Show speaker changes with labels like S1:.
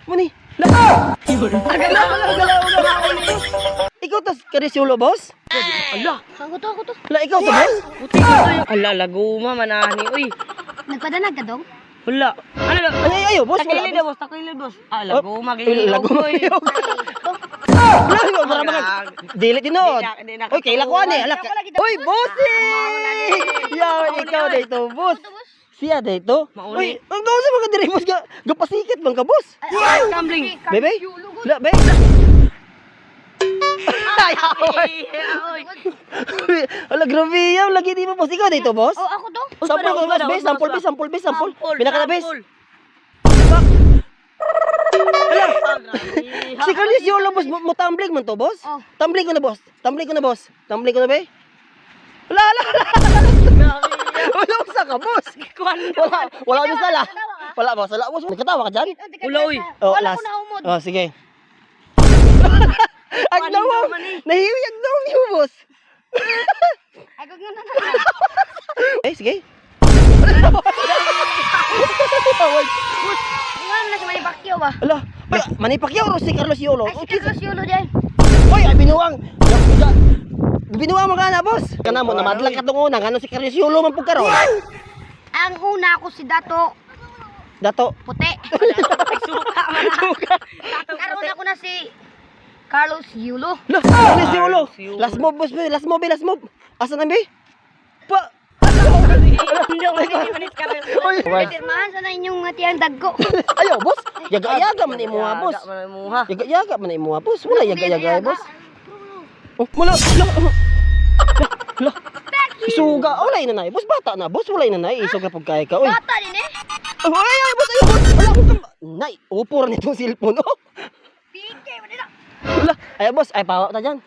S1: Muni. La. Ikaw tas Karisolo, boss?
S2: Ala. Ako to.
S1: La, ikaw to, boss?
S2: Buti ko to yung... Ala, laguma, manani. Uy.
S3: Nagpadanag ka dong?
S2: Wala. Ano lang?
S1: Ayo, boss.
S2: Takilid na, boss. Takilid, boss. Ah, laguma. Gilid.
S1: Lagumagilid. Dili tinod.
S2: Di na-
S1: Uy, kaila ko ani. Ala. Uy, bossy! Yaw, ikaw dito, boss. Siya dito. Uy,
S2: Mauli.
S1: ang daw sa mga diri, boss. Gapasikat man ka, boss.
S2: Gambling.
S1: Bebe? La, be. Ay, ala, grabe yaw. Lagi di mo, boss. Ikaw dito, boss.
S3: Oh, ako to?
S1: Sampol ko, boss. Be, sampol. Pinaka na, bes. Ala. Si Carlos Yolo, boss, mo tumbling man to, boss?
S3: Oh.
S1: Tumbling ko na, boss. Tumbling ko na, be. Wala. Wala usa ka, boss. Wala ka sala. Wala, boss. Wala, boss. Nagkatawa ka dyan?
S2: Wala, uy.
S1: Oh,
S3: Wala
S1: last.
S3: ko na umod.
S1: Oh, sige. Agdaw mo. Nahiwi, agdaw niyo, boss.
S3: Ay, kag na.
S1: Eh, sige.
S3: Nga na sa may bakyo ba?
S1: Ala, manipakyaw ro si Carlos Yolo.
S3: Ay, si Carlos Yulo dyan.
S1: Hoy, ay binuwang. Binuwang mo ka na, boss. Kana mo, namadlang ka tong una. Ano si Carlos Yolo man pug karon?
S3: Ang una ako si Dato
S1: Dato.
S3: Puti. Karoon ako na si Carlos Yulo.
S1: Lah, Carlos Yolo. Last move, boss. Last move. Asa na, be? Pa.
S2: Hindi ako nagkikipanis ka rin.
S3: Pirmahan sa na inyong tiyang dagko.
S1: Ayo, boss. Yaga-yaga man imuha, boss. Yaga-yaga man imuha, boss. Wala yaga-yaga, boss. Oh, wala. La. Isuga. Wala na nay. Boss, bata na. Boss, wala na nay. Isuga pag kaya ka. Uy.
S3: Bata din eh.
S1: Ay, boss. Wala mo ka. Nay, upo rin itong cellphone, oh.
S3: PK mo din.
S1: Wala. Ay, boss. Ay, pawa ta dyan.